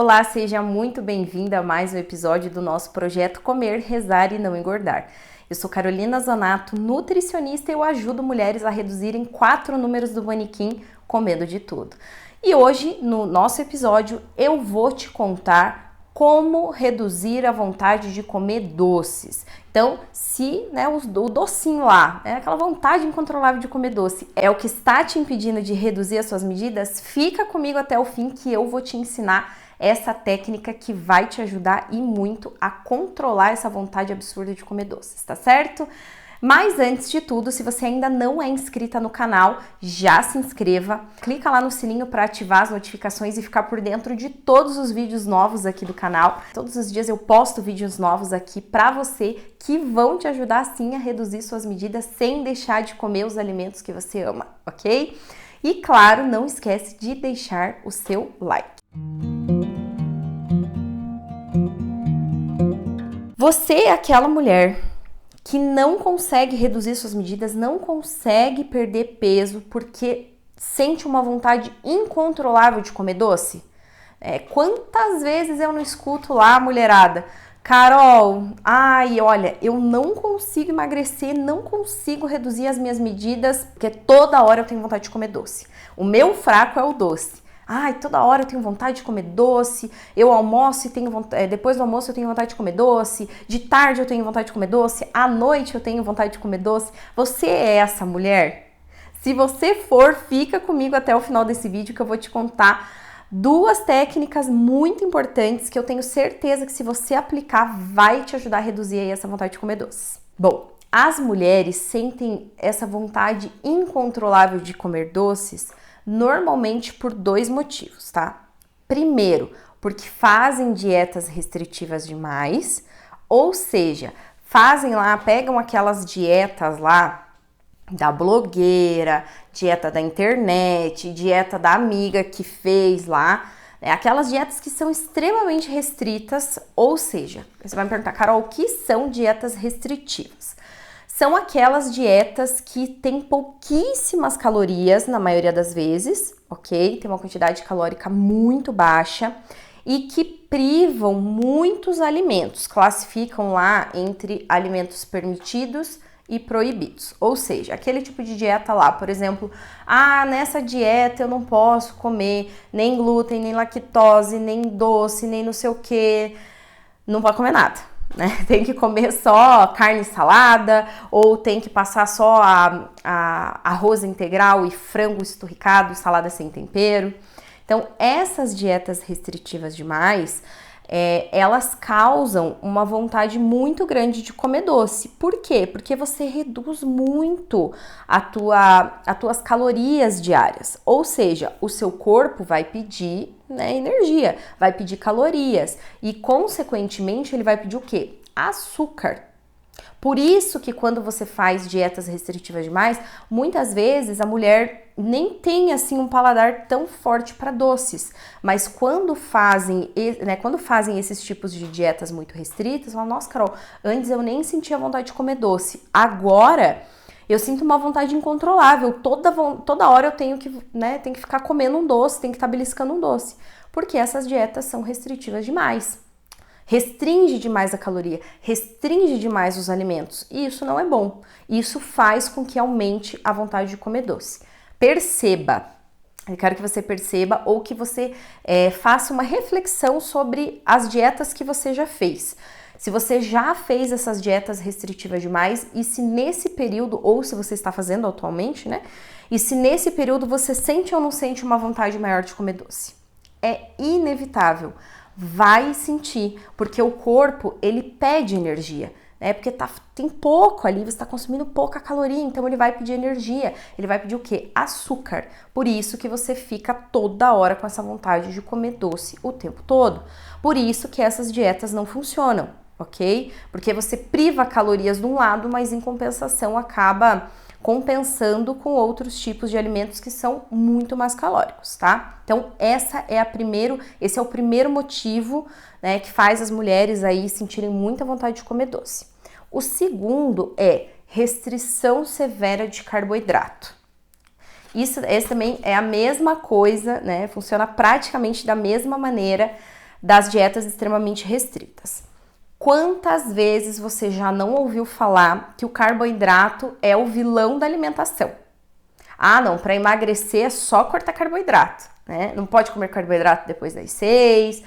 Olá, seja muito bem-vinda a mais um episódio do nosso projeto Comer, Rezar e Não Engordar. Eu sou Carolina Zonato, nutricionista, e eu ajudo mulheres a reduzirem 4 números do manequim comendo de tudo. E hoje, no nosso episódio, eu vou te contar como reduzir a vontade de comer doces. Então, se o docinho lá, aquela vontade incontrolável de comer doce, é o que está te impedindo de reduzir as suas medidas, fica comigo até o fim que eu vou te ensinar essa técnica que vai te ajudar e muito a controlar essa vontade absurda de comer doces, tá certo? Mas antes de tudo, se você ainda não é inscrita no canal, já se inscreva, clica lá no sininho para ativar as notificações e ficar por dentro de todos os vídeos novos aqui do canal. Todos os dias eu posto vídeos novos aqui para você que vão te ajudar sim a reduzir suas medidas sem deixar de comer os alimentos que você ama, ok? E claro, não esquece de deixar o seu like. Você é aquela mulher que não consegue reduzir suas medidas, não consegue perder peso porque sente uma vontade incontrolável de comer doce? Quantas vezes eu não escuto lá a mulherada: Carol, olha, eu não consigo emagrecer, não consigo reduzir as minhas medidas porque toda hora eu tenho vontade de comer doce. O meu fraco é o doce. Toda hora eu tenho vontade de comer doce, eu almoço e tenho vontade, depois do almoço eu tenho vontade de comer doce, de tarde eu tenho vontade de comer doce, à noite eu tenho vontade de comer doce. Você é essa mulher? Se você for, fica comigo até o final desse vídeo que eu vou te contar 2 técnicas muito importantes que eu tenho certeza que se você aplicar vai te ajudar a reduzir aí essa vontade de comer doce. Bom, as mulheres sentem essa vontade incontrolável de comer doces normalmente por 2 motivos, tá? Primeiro, porque fazem dietas restritivas demais, ou seja, pegam aquelas dietas lá da blogueira, dieta da internet, dieta da amiga que fez lá, aquelas dietas que são extremamente restritas, ou seja, você vai me perguntar, Carol, o que são dietas restritivas? São aquelas dietas que têm pouquíssimas calorias, na maioria das vezes, ok? Tem uma quantidade calórica muito baixa e que privam muitos alimentos, classificam lá entre alimentos permitidos e proibidos. Ou seja, aquele tipo de dieta lá, por exemplo, nessa dieta eu não posso comer nem glúten, nem lactose, nem doce, nem não sei o que, não pode comer nada. Tem que comer só carne e salada, ou tem que passar só arroz integral e frango esturricado, salada sem tempero. Então, essas dietas restritivas demais, elas causam uma vontade muito grande de comer doce. Por quê? Porque você reduz muito as tuas calorias diárias. Ou seja, o seu corpo vai pedir energia, vai pedir calorias e, consequentemente, ele vai pedir o quê? Açúcar. Por isso que quando você faz dietas restritivas demais, muitas vezes a mulher nem tem assim um paladar tão forte para doces, mas quando fazem esses tipos de dietas muito restritas, falam: nossa, Carol, antes eu nem sentia vontade de comer doce, agora eu sinto uma vontade incontrolável, toda hora eu tenho que ficar comendo um doce, tenho que estar beliscando um doce, porque essas dietas são restritivas demais. Restringe demais a caloria, restringe demais os alimentos, e isso não é bom. Isso faz com que aumente a vontade de comer doce. Perceba, eu quero que você perceba ou que você faça uma reflexão sobre as dietas que você já fez. Se você já fez essas dietas restritivas demais e se nesse período, ou se você está fazendo atualmente, e se nesse período você sente ou não sente uma vontade maior de comer doce. É inevitável. Vai sentir, porque o corpo, ele pede energia, porque tem pouco ali, você está consumindo pouca caloria, então ele vai pedir energia, ele vai pedir o quê? Açúcar. Por isso que você fica toda hora com essa vontade de comer doce o tempo todo. Por isso que essas dietas não funcionam, ok? Porque você priva calorias de um lado, mas em compensação acaba compensando com outros tipos de alimentos que são muito mais calóricos, tá? Então, esse é o primeiro motivo, que faz as mulheres aí sentirem muita vontade de comer doce. O segundo é restrição severa de carboidrato. Esse também é a mesma coisa, funciona praticamente da mesma maneira, das dietas extremamente restritas. Quantas vezes você já não ouviu falar que o carboidrato é o vilão da alimentação? Ah, não, para emagrecer é só cortar carboidrato, né? Não pode comer carboidrato depois das 6,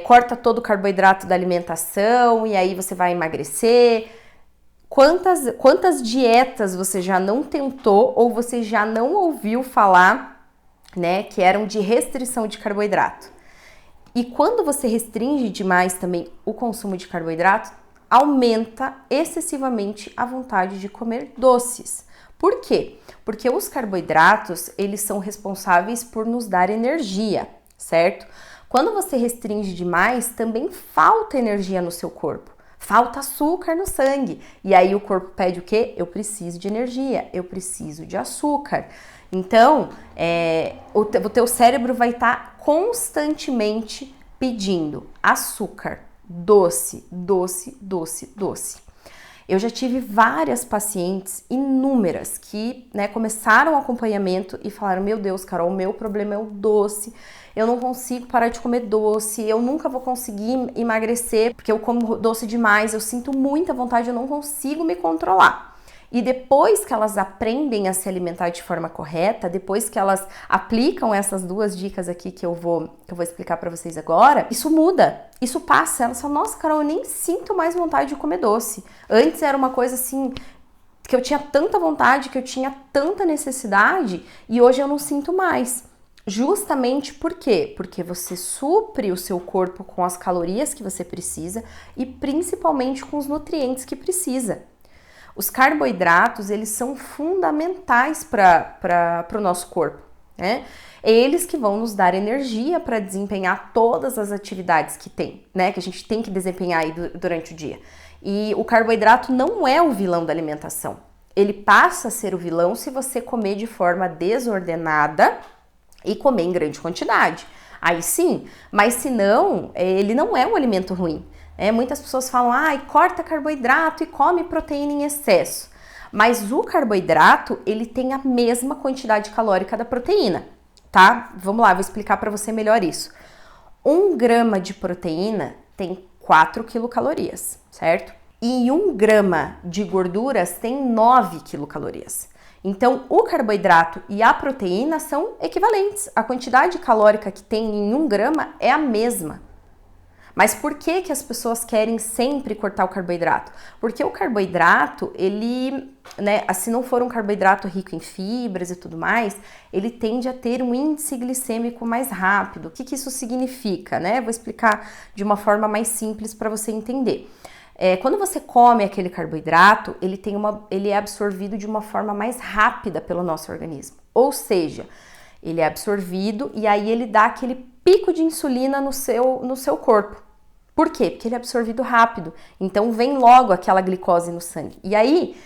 corta todo o carboidrato da alimentação e aí você vai emagrecer. Quantas dietas você já não tentou ou você já não ouviu falar, né, que eram de restrição de carboidrato? E quando você restringe demais também o consumo de carboidrato, aumenta excessivamente a vontade de comer doces. Por quê? Porque os carboidratos, eles são responsáveis por nos dar energia, certo? Quando você restringe demais, também falta energia no seu corpo. Falta açúcar no sangue. E aí o corpo pede o quê? Eu preciso de energia, eu preciso de açúcar. Então, o teu cérebro vai estar constantemente pedindo açúcar, doce, doce, doce, doce. Eu já tive várias pacientes, inúmeras, que, né, começaram o acompanhamento e falaram: meu Deus, Carol, o meu problema é o doce, eu não consigo parar de comer doce, eu nunca vou conseguir emagrecer porque eu como doce demais, eu sinto muita vontade, eu não consigo me controlar. E depois que elas aprendem a se alimentar de forma correta, depois que elas aplicam essas duas dicas aqui que eu vou explicar para vocês agora, isso muda, isso passa. Elas falam: nossa, Carol, eu nem sinto mais vontade de comer doce. Antes era uma coisa assim, que eu tinha tanta vontade, que eu tinha tanta necessidade, e hoje eu não sinto mais. Justamente por quê? Porque você supre o seu corpo com as calorias que você precisa e principalmente com os nutrientes que precisa. Os carboidratos, eles são fundamentais para o nosso corpo, né? É eles que vão nos dar energia para desempenhar todas as atividades que tem, né? Que a gente tem que desempenhar aí durante o dia. E o carboidrato não é o vilão da alimentação. Ele passa a ser o vilão se você comer de forma desordenada e comer em grande quantidade. Aí sim, mas se não, ele não é um alimento ruim. Muitas pessoas falam: corta carboidrato e come proteína em excesso. Mas o carboidrato, ele tem a mesma quantidade calórica da proteína, tá? Vamos lá, vou explicar para você melhor isso. 1 grama de proteína tem 4 quilocalorias, certo? E 1 grama de gorduras tem 9 quilocalorias. Então, o carboidrato e a proteína são equivalentes. A quantidade calórica que tem em 1 grama é a mesma. Mas por que as pessoas querem sempre cortar o carboidrato? Porque o carboidrato, ele, né, se não for um carboidrato rico em fibras e tudo mais, ele tende a ter um índice glicêmico mais rápido. O que isso significa, né? Vou explicar de uma forma mais simples para você entender. Quando você come aquele carboidrato, ele é absorvido de uma forma mais rápida pelo nosso organismo. Ou seja, ele é absorvido e aí ele dá aquele pico de insulina no seu corpo. Por quê? Porque ele é absorvido rápido. Então vem logo aquela glicose no sangue. E aí,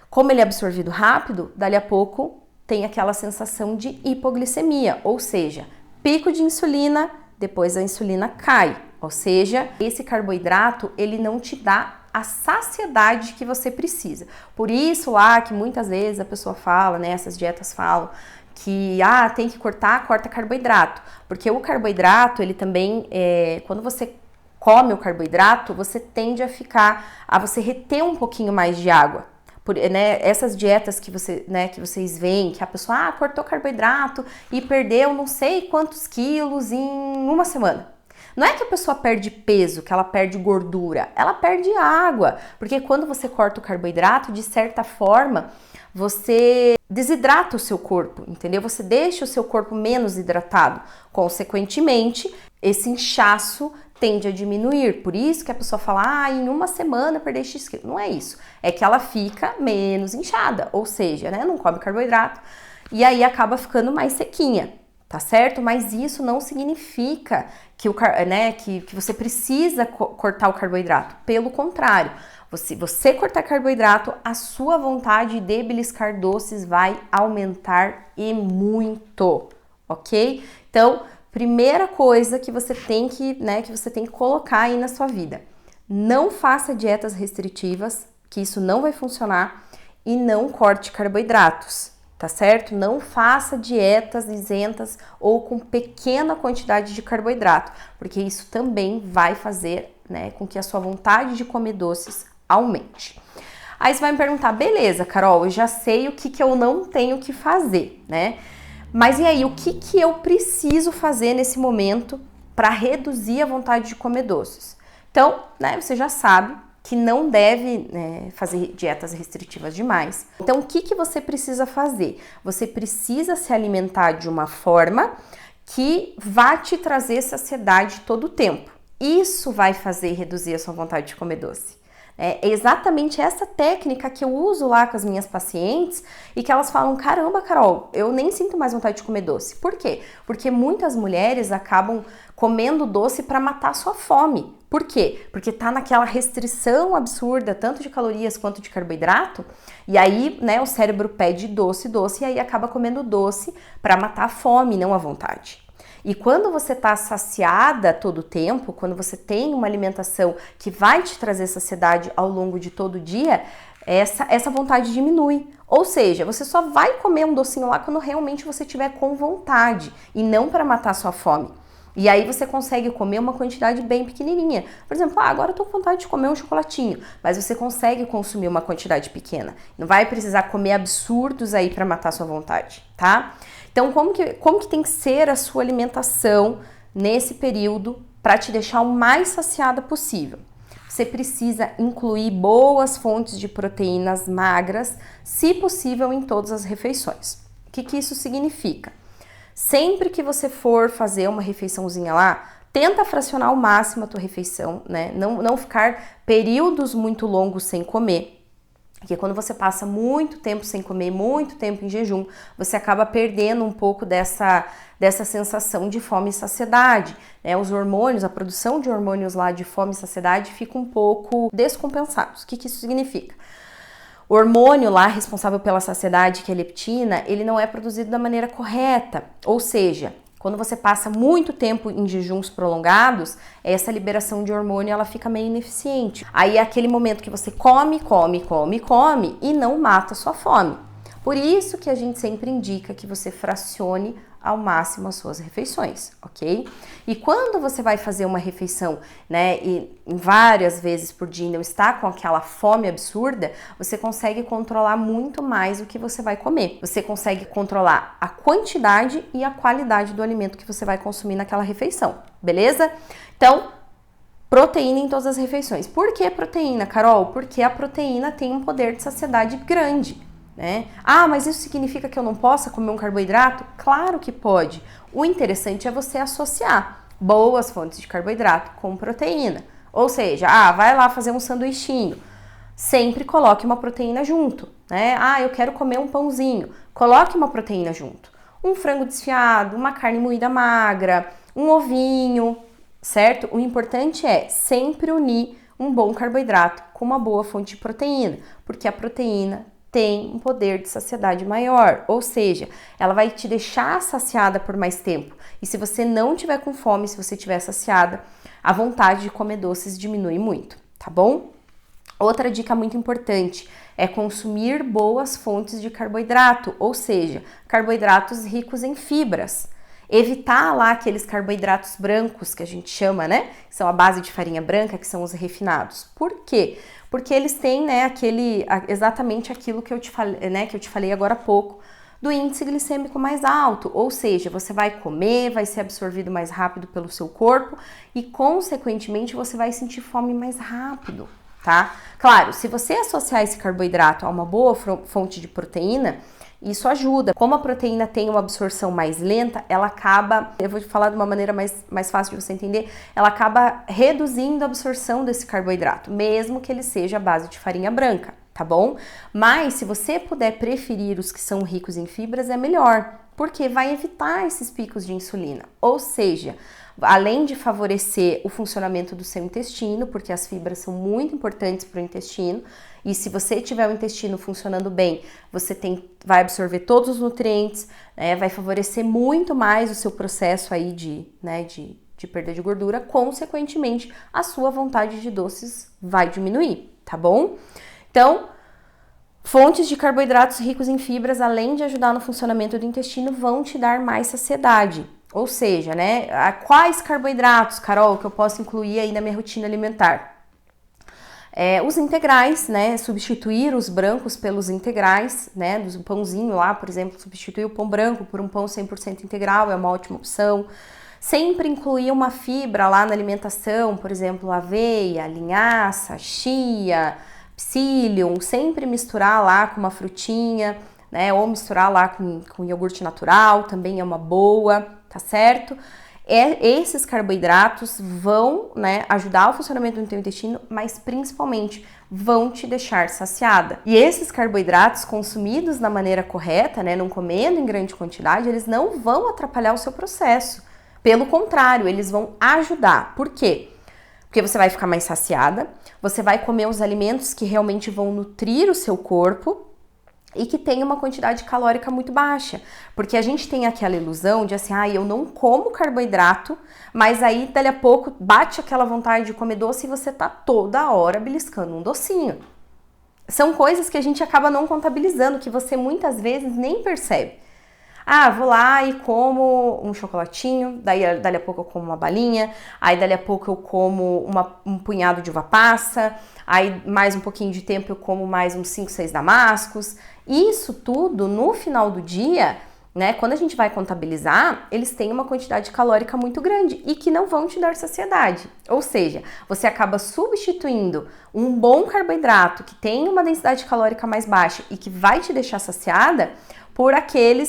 como ele é absorvido rápido, dali a pouco tem aquela sensação de hipoglicemia, ou seja, pico de insulina, depois a insulina cai. Ou seja, esse carboidrato, ele não te dá a saciedade que você precisa. Por isso lá que muitas vezes a pessoa fala, né, essas dietas falam que tem que corta carboidrato, porque o carboidrato, ele também, quando você come o carboidrato, você tende a você reter um pouquinho mais de água. Essas dietas que vocês veem, que a pessoa cortou carboidrato e perdeu não sei quantos quilos em uma semana. Não é que a pessoa perde peso, que ela perde gordura, ela perde água, porque quando você corta o carboidrato, de certa forma, você desidrata o seu corpo, entendeu? Você deixa o seu corpo menos hidratado. Consequentemente, esse inchaço tende a diminuir. Por isso que a pessoa fala, em uma semana eu perdi X quilos. Não é isso. É que ela fica menos inchada, ou seja, né, não come carboidrato e aí acaba ficando mais sequinha, tá certo? Mas isso não significa que, que você precisa cortar o carboidrato. Pelo contrário, você cortar carboidrato, a sua vontade de beliscar doces vai aumentar e muito, ok? Então, primeira coisa que você tem que colocar aí na sua vida: não faça dietas restritivas, que isso não vai funcionar, e não corte carboidratos, tá certo? Não faça dietas isentas ou com pequena quantidade de carboidrato, porque isso também vai fazer, né, com que a sua vontade de comer doces aumente. Aí você vai me perguntar, beleza, Carol, eu já sei o que eu não tenho que fazer, né? Mas e aí, o que eu preciso fazer nesse momento para reduzir a vontade de comer doces? Então, né, você já sabe que não deve, né, fazer dietas restritivas demais. Então, o que você precisa fazer? Você precisa se alimentar de uma forma que vá te trazer saciedade todo o tempo. Isso vai fazer reduzir a sua vontade de comer doce. É exatamente essa técnica que eu uso lá com as minhas pacientes e que elas falam, caramba, Carol, eu nem sinto mais vontade de comer doce. Por quê? Porque muitas mulheres acabam comendo doce para matar sua fome. Por quê? Porque tá naquela restrição absurda, tanto de calorias quanto de carboidrato, e aí, né, o cérebro pede doce, e aí acaba comendo doce para matar a fome, não a vontade. E quando você está saciada todo o tempo, quando você tem uma alimentação que vai te trazer saciedade ao longo de todo o dia, essa vontade diminui. Ou seja, você só vai comer um docinho lá quando realmente você estiver com vontade e não para matar sua fome. E aí você consegue comer uma quantidade bem pequenininha. Por exemplo, agora eu tô com vontade de comer um chocolatinho, mas você consegue consumir uma quantidade pequena. Não vai precisar comer absurdos aí para matar sua vontade, tá? Então, como que tem que ser a sua alimentação nesse período para te deixar o mais saciada possível? Você precisa incluir boas fontes de proteínas magras, se possível, em todas as refeições. O que isso significa? Sempre que você for fazer uma refeiçãozinha lá, tenta fracionar ao máximo a tua refeição, né? Não ficar períodos muito longos sem comer. Porque quando você passa muito tempo sem comer, muito tempo em jejum, você acaba perdendo um pouco dessa sensação de fome e saciedade, né? Os hormônios, a produção de hormônios lá de fome e saciedade fica um pouco descompensados. O que isso significa? O hormônio lá responsável pela saciedade, que é a leptina, ele não é produzido da maneira correta. Ou seja, quando você passa muito tempo em jejuns prolongados, essa liberação de hormônio ela fica meio ineficiente. Aí é aquele momento que você come e não mata a sua fome. Por isso que a gente sempre indica que você fracione ao máximo as suas refeições, ok? E quando você vai fazer uma refeição, né, e várias vezes por dia não está com aquela fome absurda, você consegue controlar muito mais o que você vai comer. Você consegue controlar a quantidade e a qualidade do alimento que você vai consumir naquela refeição, beleza? Então, proteína em todas as refeições. Por que proteína, Carol? Porque a proteína tem um poder de saciedade grande. Né? Ah, mas isso significa que eu não possa comer um carboidrato? Claro que pode. O interessante é você associar boas fontes de carboidrato com proteína. Ou seja, vai lá fazer um sanduichinho. Sempre coloque uma proteína junto, né? Eu quero comer um pãozinho. Coloque uma proteína junto. Um frango desfiado, uma carne moída magra, um ovinho, certo? O importante é sempre unir um bom carboidrato com uma boa fonte de proteína, porque a proteína tem um poder de saciedade maior, ou seja, ela vai te deixar saciada por mais tempo. E se você não tiver com fome, se você estiver saciada, a vontade de comer doces diminui muito, tá bom? Outra dica muito importante é consumir boas fontes de carboidrato, ou seja, carboidratos ricos em fibras. Evitar lá aqueles carboidratos brancos que a gente chama, né? Que são a base de farinha branca, que são os refinados. Por quê? Porque eles têm, né, exatamente aquilo que eu te falei agora há pouco, do índice glicêmico mais alto, ou seja, você vai comer, vai ser absorvido mais rápido pelo seu corpo e, consequentemente, você vai sentir fome mais rápido, tá? Claro, se você associar esse carboidrato a uma boa fonte de proteína, isso ajuda. Como a proteína tem uma absorção mais lenta, ela acaba, eu vou te falar de uma maneira mais fácil de você entender, ela acaba reduzindo a absorção desse carboidrato, mesmo que ele seja à base de farinha branca, tá bom? Mas se você puder preferir os que são ricos em fibras, é melhor, porque vai evitar esses picos de insulina. Ou seja, além de favorecer o funcionamento do seu intestino, porque as fibras são muito importantes para o intestino, e se você tiver o intestino funcionando bem, você vai absorver todos os nutrientes, né, vai favorecer muito mais o seu processo aí de perda de gordura, consequentemente, a sua vontade de doces vai diminuir, tá bom? Então, Fontes de carboidratos ricos em fibras, além de ajudar no funcionamento do intestino, vão te dar mais saciedade. Ou seja, né, quais carboidratos, Carol, que eu posso incluir aí na minha rotina alimentar? Os integrais, né, substituir os brancos pelos integrais, né, do pãozinho lá, por exemplo, substituir o pão branco por um pão 100% integral é uma ótima opção. Sempre incluir uma fibra lá na alimentação, por exemplo, aveia, linhaça, chia, psyllium, sempre misturar lá com uma frutinha, né, ou misturar lá com iogurte natural, também é uma boa, tá certo? Esses carboidratos vão, né, ajudar o funcionamento do teu intestino, mas principalmente vão te deixar saciada. E esses carboidratos consumidos da maneira correta, né, não comendo em grande quantidade, eles não vão atrapalhar o seu processo. Pelo contrário, eles vão ajudar. Por quê? Porque você vai ficar mais saciada, você vai comer os alimentos que realmente vão nutrir o seu corpo e que tem uma quantidade calórica muito baixa. Porque a gente tem aquela ilusão de assim, eu não como carboidrato, mas aí dali a pouco bate aquela vontade de comer doce e você tá toda hora beliscando um docinho. São coisas que a gente acaba não contabilizando, que você muitas vezes nem percebe. Vou lá e como um chocolatinho, daí dali a pouco eu como uma balinha, aí dali a pouco eu como um punhado de uva passa, aí mais um pouquinho de tempo eu como mais uns 5, 6 damascos. Isso tudo, no final do dia, né, quando a gente vai contabilizar, eles têm uma quantidade calórica muito grande e que não vão te dar saciedade. Ou seja, você acaba substituindo um bom carboidrato que tem uma densidade calórica mais baixa e que vai te deixar saciada por aquele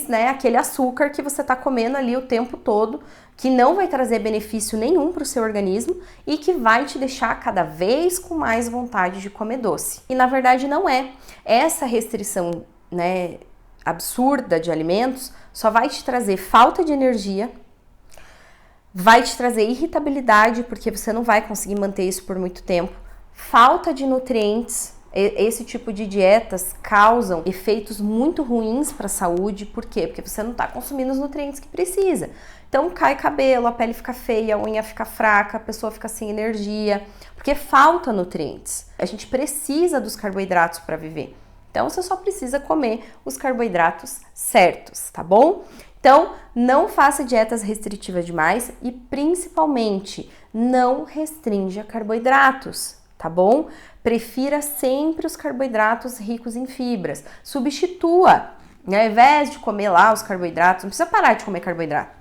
açúcar que você está comendo ali o tempo todo, que não vai trazer benefício nenhum para o seu organismo e que vai te deixar cada vez com mais vontade de comer doce. E na verdade não é. Essa restrição, né, absurda de alimentos só vai te trazer falta de energia, vai te trazer irritabilidade, porque você não vai conseguir manter isso por muito tempo, falta de nutrientes. Esse tipo de dietas causam efeitos muito ruins para a saúde. Por quê? Porque você não está consumindo os nutrientes que precisa. Então cai cabelo, a pele fica feia, a unha fica fraca, a pessoa fica sem energia, porque falta nutrientes. A gente precisa dos carboidratos para viver. Então você só precisa comer os carboidratos certos, tá bom? Então não faça dietas restritivas demais e principalmente não restrinja carboidratos, tá bom? Prefira sempre os carboidratos ricos em fibras. Substitua, né? Ao invés de comer lá os carboidratos, não precisa parar de comer carboidrato.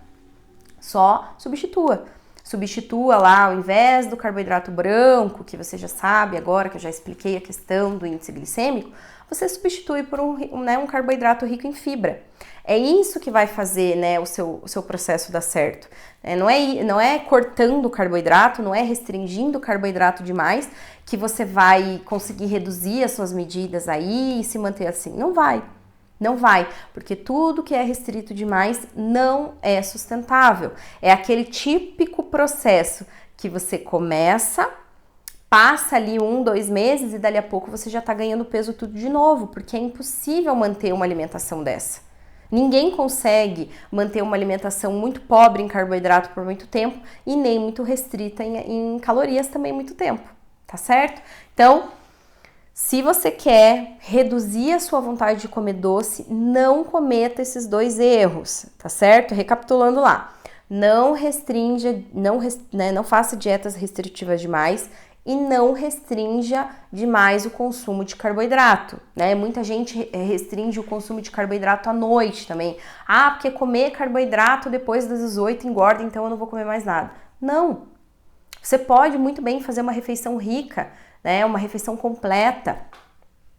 Só substitua. Substitua lá, ao invés do carboidrato branco, que você já sabe agora, que eu já expliquei a questão do índice glicêmico, você substitui por um carboidrato rico em fibra. É isso que vai fazer, né, o seu processo dar certo. Não é cortando o carboidrato, não é restringindo o carboidrato demais que você vai conseguir reduzir as suas medidas aí e se manter assim. Não vai. Não vai, porque tudo que é restrito demais não é sustentável. É aquele típico processo que você começa, passa ali 1, 2 meses e dali a pouco você já tá ganhando peso tudo de novo, porque é impossível manter uma alimentação dessa. Ninguém consegue manter uma alimentação muito pobre em carboidrato por muito tempo e nem muito restrita em calorias também muito tempo, tá certo? Então, se você quer reduzir a sua vontade de comer doce, não cometa esses 2 erros, tá certo? Recapitulando lá, não restrinja, não faça dietas restritivas demais e não restrinja demais o consumo de carboidrato, né? Muita gente restringe o consumo de carboidrato à noite também. Porque comer carboidrato depois das 18 engorda, então eu não vou comer mais nada. Não! Você pode muito bem fazer uma refeição rica, né? Uma refeição completa.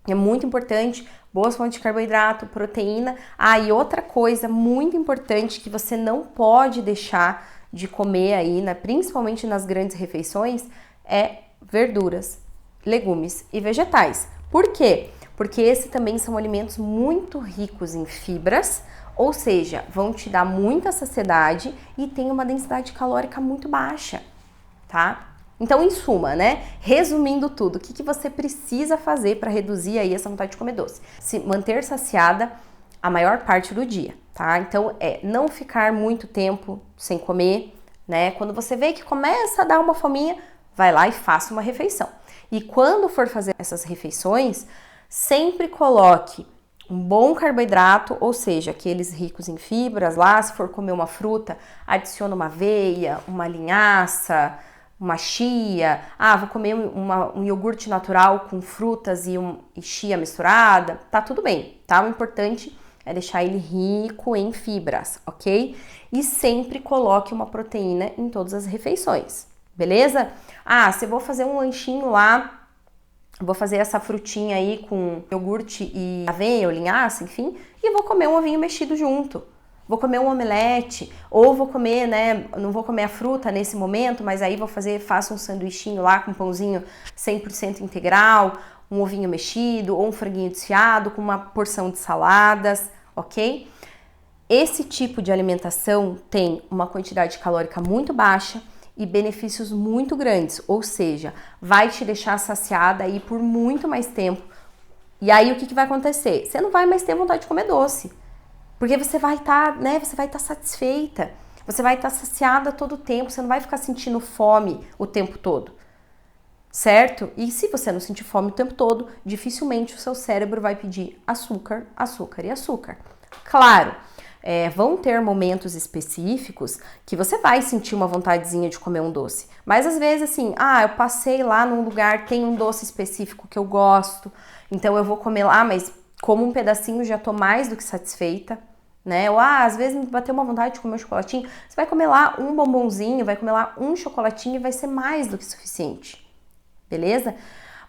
É muito importante, boas fontes de carboidrato, proteína. E outra coisa muito importante que você não pode deixar de comer aí, né? Principalmente nas grandes refeições, é verduras, legumes e vegetais. Por quê? Porque esses também são alimentos muito ricos em fibras, ou seja, vão te dar muita saciedade e tem uma densidade calórica muito baixa, tá? Então, em suma, né? Resumindo tudo, o que você precisa fazer para reduzir aí essa vontade de comer doce? Se manter saciada a maior parte do dia, tá? Então, não ficar muito tempo sem comer, né? Quando você vê que começa a dar uma fominha, vai lá e faça uma refeição. E quando for fazer essas refeições, Sempre coloque um bom carboidrato, ou seja, aqueles ricos em fibras lá. Se for comer uma fruta, adiciona uma aveia, uma linhaça, uma chia. Vou comer um iogurte natural com frutas e chia misturada. Tá tudo bem, tá? O importante é deixar ele rico em fibras, ok? E sempre coloque uma proteína em todas as refeições, beleza? Se eu vou fazer um lanchinho lá, vou fazer essa frutinha aí com iogurte e aveia ou linhaça, enfim, e vou comer um ovinho mexido junto. Vou comer um omelete, ou vou comer, né, não vou comer a fruta nesse momento, mas aí faço um sanduichinho lá com um pãozinho 100% integral, um ovinho mexido, ou um franguinho desfiado com uma porção de saladas, ok? Esse tipo de alimentação tem uma quantidade calórica muito baixa e benefícios muito grandes, ou seja, vai te deixar saciada aí por muito mais tempo. E aí o que vai acontecer? Você não vai mais ter vontade de comer doce, porque você vai estar, satisfeita, você vai estar saciada todo o tempo, você não vai ficar sentindo fome o tempo todo, certo? E se você não sentir fome o tempo todo, dificilmente o seu cérebro vai pedir açúcar, açúcar e açúcar. Claro, vão ter momentos específicos que você vai sentir uma vontadezinha de comer um doce. Mas às vezes assim, eu passei lá num lugar, tem um doce específico que eu gosto, então eu vou comer lá, mas como um pedacinho já tô mais do que satisfeita, né? Ou às vezes me bateu uma vontade de comer um chocolatinho, você vai comer lá um bombonzinho, vai comer lá um chocolatinho e vai ser mais do que suficiente, beleza?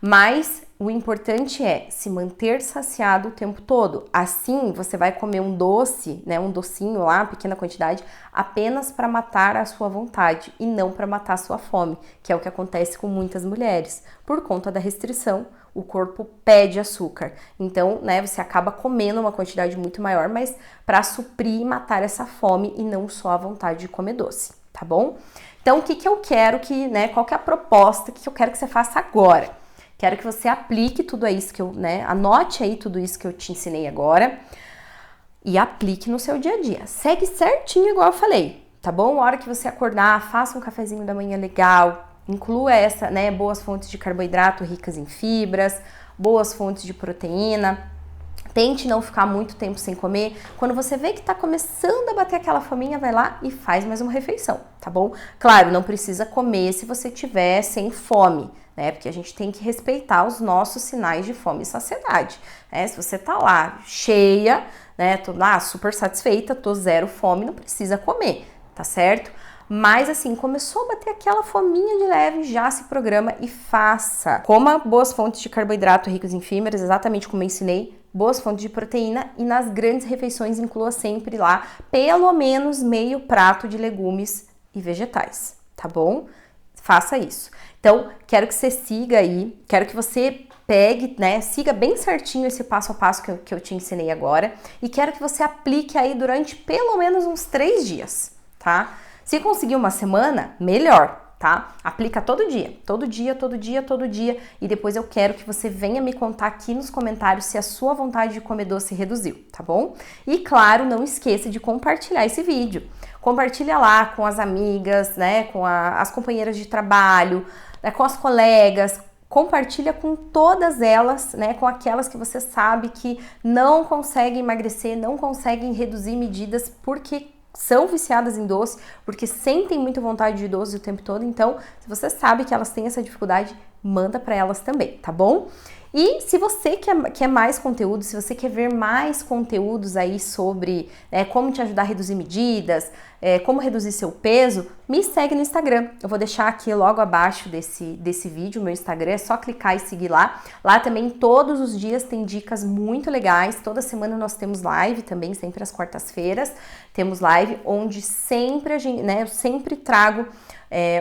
Mas o importante é se manter saciado o tempo todo. Assim, você vai comer um doce, né, um docinho lá, pequena quantidade, apenas para matar a sua vontade e não para matar a sua fome, que é o que acontece com muitas mulheres. Por conta da restrição, o corpo pede açúcar. Então, né, você acaba comendo uma quantidade muito maior, mas para suprir e matar essa fome e não só a vontade de comer doce, tá bom? Então, o que eu quero qual que é a proposta, que eu quero que você faça agora? Quero que você aplique tudo isso que anote aí tudo isso que eu te ensinei agora e aplique no seu dia a dia. Segue certinho igual eu falei, tá bom? A hora que você acordar, faça um cafezinho da manhã legal, inclua boas fontes de carboidrato ricas em fibras, boas fontes de proteína. Tente não ficar muito tempo sem comer. Quando você vê que tá começando a bater aquela fominha, vai lá e faz mais uma refeição, tá bom? Claro, não precisa comer se você tiver sem fome, né? Porque a gente tem que respeitar os nossos sinais de fome e saciedade, né? Se você tá lá cheia, né? Tô lá super satisfeita, tô zero fome, não precisa comer, tá certo? Mas assim, começou a bater aquela fominha de leve, já se programa e faça. Coma boas fontes de carboidrato ricos em fibras, exatamente como eu ensinei, boas fontes de proteína e nas grandes refeições inclua sempre lá pelo menos meio prato de legumes e vegetais, tá bom? Faça isso. Então, quero que você siga aí, quero que você pegue, siga bem certinho esse passo a passo que eu te ensinei agora e quero que você aplique aí durante pelo menos uns 3 dias, tá? Se conseguir uma semana, melhor, tá? Aplica todo dia, todo dia, todo dia, todo dia e depois eu quero que você venha me contar aqui nos comentários se a sua vontade de comer doce reduziu, tá bom? E claro, não esqueça de compartilhar esse vídeo. Compartilha lá com as amigas, né, com as companheiras de trabalho, né, com as colegas, compartilha com todas elas, né, com aquelas que você sabe que não conseguem emagrecer, não conseguem reduzir medidas porque são viciadas em doce, porque sentem muita vontade de doce o tempo todo. Então, se você sabe que elas têm essa dificuldade, manda para elas também, tá bom? E se você quer mais conteúdo, se você quer ver mais conteúdos aí sobre como te ajudar a reduzir medidas, como reduzir seu peso, me segue no Instagram. Eu vou deixar aqui logo abaixo desse vídeo, meu Instagram, é só clicar e seguir lá. Lá também todos os dias tem dicas muito legais, toda semana nós temos live também, sempre às quartas-feiras, temos live onde sempre eu sempre trago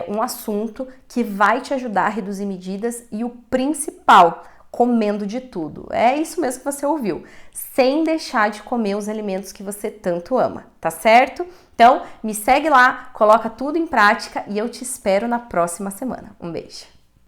um assunto que vai te ajudar a reduzir medidas e o principal, comendo de tudo. É isso mesmo que você ouviu, sem deixar de comer os alimentos que você tanto ama, tá certo? Então, me segue lá, coloca tudo em prática e eu te espero na próxima semana. Um beijo!